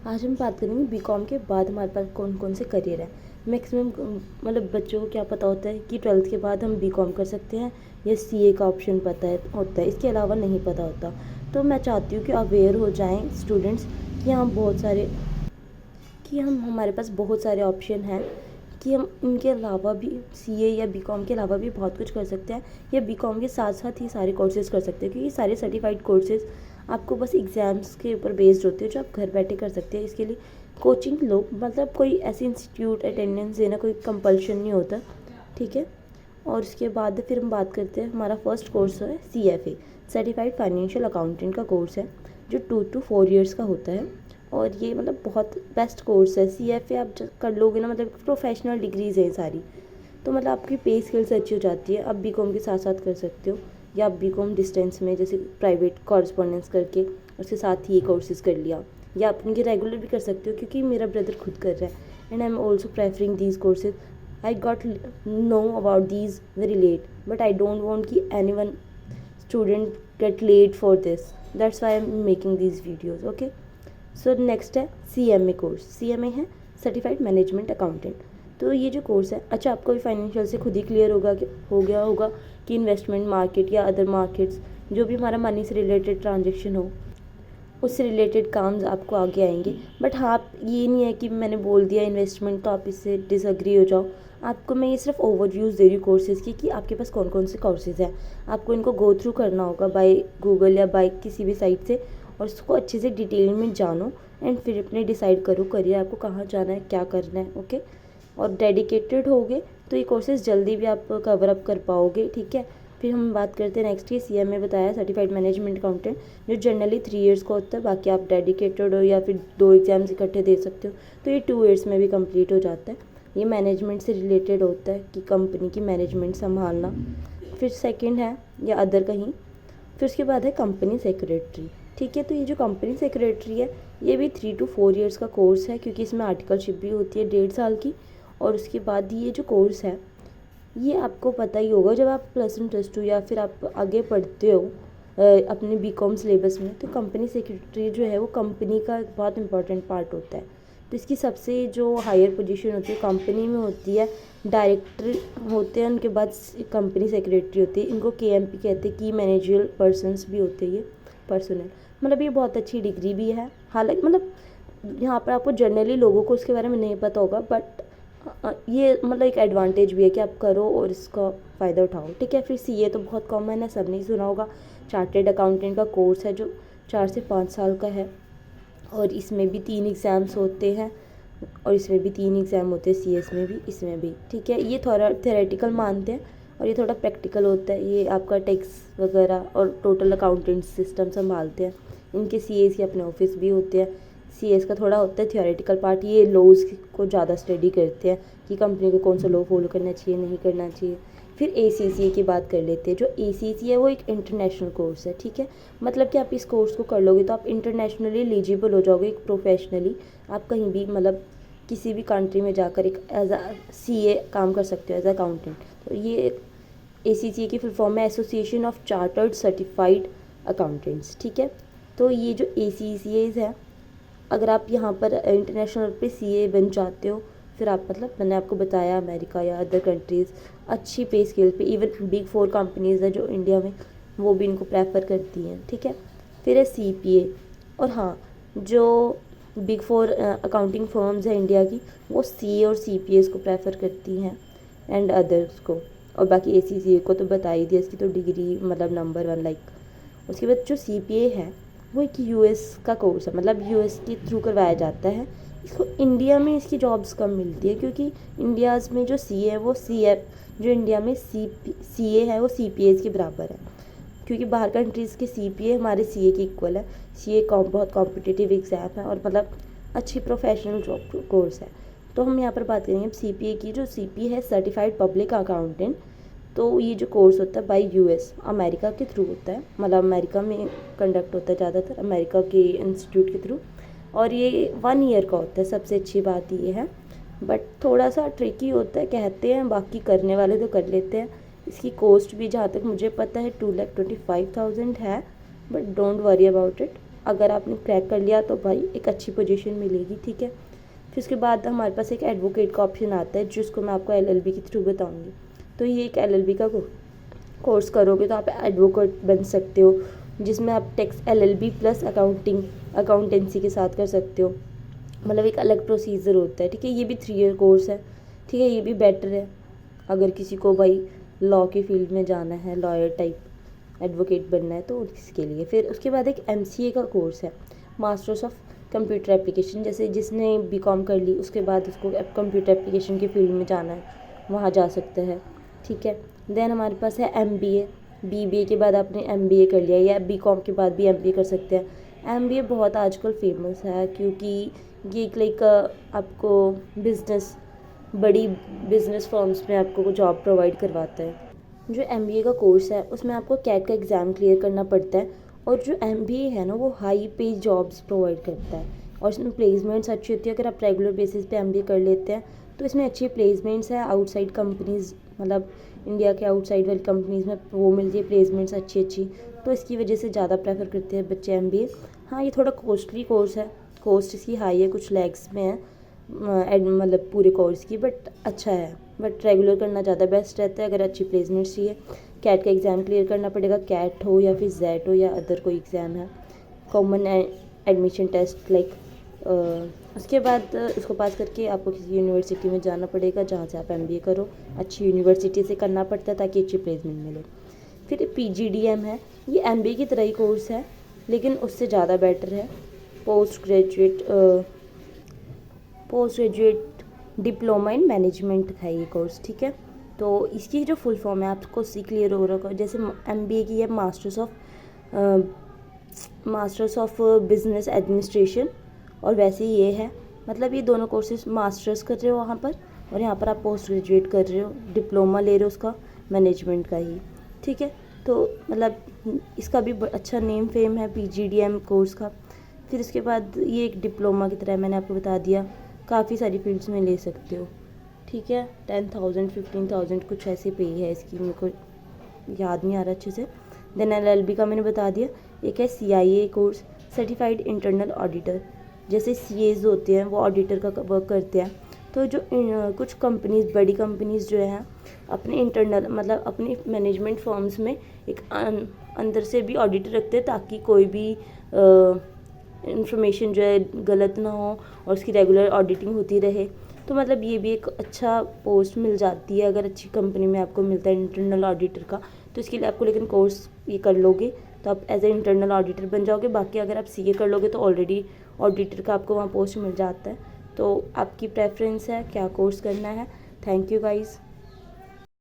आज हम बात करेंगे बीकॉम के बाद हमारे पास कौन कौन से करियर हैं। मैक्सिमम मतलब बच्चों को क्या पता होता है कि 12th के बाद हम बीकॉम कर सकते हैं या सीए का ऑप्शन पता है होता है, इसके अलावा नहीं पता होता। तो मैं चाहती हूँ कि अवेयर हो जाएं स्टूडेंट्स कि हम बहुत सारे कि हम हमारे पास बहुत सारे ऑप्शन हैं कि हम इनके अलावा भी सीए या बीकॉम के अलावा भी बहुत कुछ कर सकते हैं या बीकॉम के साथ साथ ही सारे कोर्सेज कर सकते हैं, क्योंकि सारे सर्टिफाइड कोर्सेज आपको बस एग्ज़ाम्स के ऊपर बेस्ड होते हैं जो आप घर बैठे कर सकते हैं। इसके लिए कोचिंग लो, मतलब कोई ऐसी इंस्टीट्यूट अटेंडेंस देना कोई कंपल्शन नहीं होता, ठीक है। और उसके बाद फिर हम बात करते हैं, हमारा फर्स्ट कोर्स है CFA, सर्टिफाइड फाइनेंशियल अकाउंटेंट का कोर्स है जो 2 to 4 ईयर्स का होता है। और ये मतलब बहुत बेस्ट कोर्स है। CFA आप कर लोगे ना, मतलब प्रोफेशनल डिग्रीज हैं सारी, तो मतलब आपकी पे स्किल्स अच्छी हो जाती है। आप बीकॉम के साथ साथ कर सकते हो या आप बीकॉम डिस्टेंस में जैसे प्राइवेट कॉरस्पॉन्डेंस करके उसके साथ ही ये कोर्सेज कर लिया, या आप इनके रेगुलर भी कर सकते हो, क्योंकि मेरा ब्रदर खुद कर रहा है and I am also preferring these courses. I got know about these very late, but I don't want कि any one student get late for this, that's why I am making these videos. Okay, so next है CMA course. CMA है certified management accountant. तो ये जो course है, अच्छा आपको भी फाइनेंशियल से खुद ही क्लियर होगा कि हो गया होगा कि इन्वेस्टमेंट मार्केट या अदर मार्केट्स जो भी हमारा मनी से रिलेटेड ट्रांजेक्शन हो उससे रिलेटेड काम्स आपको आगे आएंगे। बट हाँ, आप ये नहीं है कि मैंने बोल दिया इन्वेस्टमेंट तो आप इससे डिसअग्री हो जाओ। आपको मैं ये सिर्फ ओवरव्यूज़ दे रही हूँ कोर्सेज़ की कि आपके पास कौन कौन से कोर्सेज़ हैं। आपको इनको गो थ्रू करना होगा बाय गूगल या बाय किसी भी साइट से, और उसको अच्छे से डिटेल में जानो एंड फिर अपने डिसाइड करो करियर आपको कहाँ जाना है, क्या करना है। ओके, और डेडिकेटेड होगे तो ये कोर्सेज जल्दी भी आप कवर अप कर पाओगे, ठीक है। फिर हम बात करते हैं नेक्स्ट, ये CMA बताया सर्टिफाइड मैनेजमेंट अकाउंटेंट, जो जनरली 3 ईयर्स का होता है। बाकी आप डेडिकेटेड हो या फिर 2 एग्जाम्स इकट्ठे दे सकते हो तो ये 2 ईयर्स में भी कंप्लीट हो जाता है। ये मैनेजमेंट से रिलेटेड होता है कि कंपनी की मैनेजमेंट संभालना। फिर सेकेंड है या अदर कहीं, फिर उसके बाद है कंपनी सेक्रेटरी, ठीक है। तो ये जो कंपनी सेक्रेटरी है ये भी 3 to 4 ईयर्स का कोर्स है, क्योंकि इसमें आर्टिकलशिप भी होती है 1.5 साल की। और उसके बाद ये जो कोर्स है ये आपको पता ही होगा, जब आप +1 +2 या फिर आप आगे पढ़ते हो अपने बीकॉम सिलेबस में, तो कंपनी सेक्रेटरी जो है वो कंपनी का एक बहुत इंपॉर्टेंट पार्ट होता है। तो इसकी सबसे जो हायर पोजीशन होती है कंपनी में होती है, डायरेक्टर होते हैं, उनके बाद कंपनी सेक्रेटरी होती है। इनको KMP कहते हैं, की मैनेजरियल पर्सनस भी होते हैं ये पर्सनल। मतलब ये बहुत अच्छी डिग्री भी है। हालांकि मतलब यहाँ पर आपको जनरली लोगों को उसके बारे में नहीं पता होगा, बट ये मतलब एक एडवांटेज भी है कि आप करो और इसका फ़ायदा उठाओ, ठीक है। फिर CA तो बहुत कॉमन है, सब ने सुना होगा। चार्टेड अकाउंटेंट का कोर्स है जो 4 से 5 साल का है, और इसमें भी 3 एग्ज़ाम्स होते हैं, और इसमें भी 3 एग्ज़ाम होते हैं, CS में भी इसमें भी, ठीक है। ये थोड़ा थेरेटिकल मानते हैं और ये थोड़ा प्रैक्टिकल होता है। ये आपका टैक्स वगैरह और टोटल अकाउंटेंट सिस्टम संभालते हैं। इनके CAs के अपने ऑफिस भी होते हैं। CS का थोड़ा होता है थियोरेटिकल पार्ट, ये लॉज को ज़्यादा स्टडी करते हैं कि कंपनी को कौन सा लॉ फॉलो करना चाहिए, नहीं करना चाहिए। फिर ACCA की बात कर लेते हैं। जो ACCA है वो एक इंटरनेशनल कोर्स है, ठीक है। मतलब कि आप इस कोर्स को कर लोगे तो आप इंटरनेशनली एलिजिबल हो जाओगे, एक प्रोफेशनली आप कहीं भी मतलब किसी भी कंट्री में जाकर एक एज अ CA काम कर सकते हो, एज अकाउंटेंट। तो ये ACCA की फुल फॉर्म है association of chartered certified accountants, ठीक है। तो ये जो ACCAs है, अगर आप यहाँ पर इंटरनेशनल पे CA बन जाते हो, फिर आप मतलब मैंने आपको बताया अमेरिका या अदर कंट्रीज़ अच्छी पे स्केल पे, इवन Big 4 कंपनीज़ है जो इंडिया में, वो भी इनको प्रेफर करती हैं, ठीक है। फिर है CPA। और हाँ, जो Big 4 अकाउंटिंग फर्म्स है इंडिया की, वो CA और CPAs को प्रेफर करती हैं एंड अदर्स को। और बाकी ACCA को तो बता ही दिया, इसकी तो डिग्री मतलब नंबर 1 लाइक। उसके बाद जो CPA है वो एक US का कोर्स है, मतलब US के थ्रू करवाया जाता है। इसको इंडिया में इसकी जॉब्स कम मिलती है, क्योंकि इंडियाज़ में जो CA है वो जो इंडिया में CA है वो CPAs के बराबर है, क्योंकि बाहर कंट्रीज़ के CPA हमारे CA के इक्वल है। CA बहुत कॉम्पिटिटिव एग्ज़ाम है और मतलब अच्छी प्रोफेशनल जॉब कोर्स है। तो हम यहाँ पर बात करेंगे अब CPA की। जो CPA है सर्टिफाइड पब्लिक अकाउंटेंट, तो ये जो कोर्स होता है बाय US अमेरिका के थ्रू होता है, मतलब अमेरिका में कंडक्ट होता है ज़्यादातर, अमेरिका के इंस्टीट्यूट के थ्रू। और ये 1 ईयर का होता है, सबसे अच्छी बात ये है। बट थोड़ा सा ट्रिकी होता है कहते हैं, बाकी करने वाले तो कर लेते हैं। इसकी कॉस्ट भी जहाँ तक मुझे पता है 2,25,000 है, but don't worry about it. अगर आपने क्रैक कर लिया तो भाई एक अच्छी पोजीशन मिलेगी, ठीक है। फिर उसके बाद हमारे पास एक एडवोकेट का ऑप्शन आता है, जिसको मैं आपको LLB के थ्रू बताऊँगी। तो ये एक LLB का कोर्स करोगे तो आप एडवोकेट बन सकते हो, जिसमें आप टैक्स LLB प्लस अकाउंटेंसी के साथ कर सकते हो। मतलब एक अलग प्रोसीजर होता है, ठीक है। ये भी 3 ईयर कोर्स है, ठीक है। ये भी बेटर है अगर किसी को भाई लॉ के फील्ड में जाना है, लॉयर टाइप एडवोकेट बनना है तो इसके लिए। फिर उसके बाद एक MCA का कोर्स है, मास्टर्स ऑफ कंप्यूटर एप्लीकेशन। जैसे जिसने BCom कर ली उसके बाद उसको कंप्यूटर एप्लीकेशन के फील्ड में जाना है, वहाँ जा सकता है, ठीक है। देन हमारे पास है MBA। BBA के बाद आपने MBA कर लिया, या BCom के बाद भी MBA कर सकते हैं। MBA बहुत आजकल फेमस है क्योंकि ये एक लाइक आपको बड़ी बिजनेस फर्म्स में आपको जॉब प्रोवाइड करवाता है। जो MBA का कोर्स है उसमें आपको कैट का एग्ज़ाम क्लियर करना पड़ता है, और जो MBA है ना वो हाई पे जॉब्स प्रोवाइड करता है, और इसमें प्लेसमेंट्स अच्छी होती है। अगर आप रेगुलर बेसिस पे MBA कर लेते हैं तो इसमें अच्छी प्लेसमेंट्स है आउटसाइड कंपनीज़, मतलब इंडिया के आउटसाइड वाली कंपनीज़ में वो मिलती है प्लेसमेंट्स अच्छी, तो इसकी वजह से ज़्यादा प्रेफर करते हैं बच्चे MBA। हाँ, ये थोड़ा कॉस्टली कोर्स है, कॉस्ट इसकी हाई है, कुछ लैक्स में है मतलब पूरे कोर्स की, बट अच्छा है। बट रेगुलर करना ज़्यादा बेस्ट रहता है अगर अच्छी प्लेसमेंट्स चाहिए। कैट का एग्ज़ाम क्लियर करना पड़ेगा, कैट हो या फिर जेट हो या अदर कोई एग्ज़ाम है, कॉमन एडमिशन टेस्ट लाइक। उसके बाद उसको पास करके आपको किसी यूनिवर्सिटी में जाना पड़ेगा जहाँ से आप MBA करो। अच्छी यूनिवर्सिटी से करना पड़ता है ताकि अच्छी प्लेसमेंट मिले। फिर PGDM है, ये MBA की तरह ही कोर्स है लेकिन उससे ज़्यादा बेटर है। Post graduate diploma in management है ये कोर्स, ठीक है। तो इसकी जो फुल फॉर्म है आपको सी क्लियर हो रहा है, जैसे MBA की है मास्टर्स ऑफ बिजनेस एडमिनिस्ट्रेशन, और वैसे ही ये है। मतलब ये दोनों कोर्सेज मास्टर्स कर रहे हो वहाँ पर, और यहाँ पर आप पोस्ट ग्रेजुएट कर रहे हो, डिप्लोमा ले रहे हो उसका मैनेजमेंट का ही, ठीक है। तो मतलब इसका भी अच्छा नेम फेम है PGDM कोर्स का। फिर उसके बाद ये एक डिप्लोमा की तरह मैंने आपको बता दिया, काफ़ी सारी फील्ड्स में ले सकते हो, ठीक है। 10,000 15,000 कुछ ऐसे पे है इसकी, मेरे को याद नहीं आ रहा अच्छे से। देन LLB का मैंने बता दिया। एक है CIA course, certified internal auditor. जैसे CAs होते हैं वो ऑडिटर का वर्क करते हैं, तो जो कुछ कंपनीज, बड़ी कंपनीज जो हैं अपने इंटरनल मतलब अपनी मैनेजमेंट फर्म्स में एक अंदर से भी ऑडिटर रखते हैं ताकि कोई भी इंफॉर्मेशन जो है गलत ना हो और उसकी रेगुलर ऑडिटिंग होती रहे। तो मतलब ये भी एक अच्छा पोस्ट मिल जाती है अगर अच्छी कंपनी में आपको मिलता है इंटरनल ऑडिटर का। तो इसके लिए आपको लेकिन कोर्स ये कर लोगे तो आप एज ए इंटरनल ऑडिटर बन जाओगे। बाकी अगर आप CA कर लोगे तो ऑलरेडी ऑडिटर का आपको वहाँ पोस्ट मिल जाता है। तो आपकी प्रेफरेंस है क्या कोर्स करना है। Thank you guys.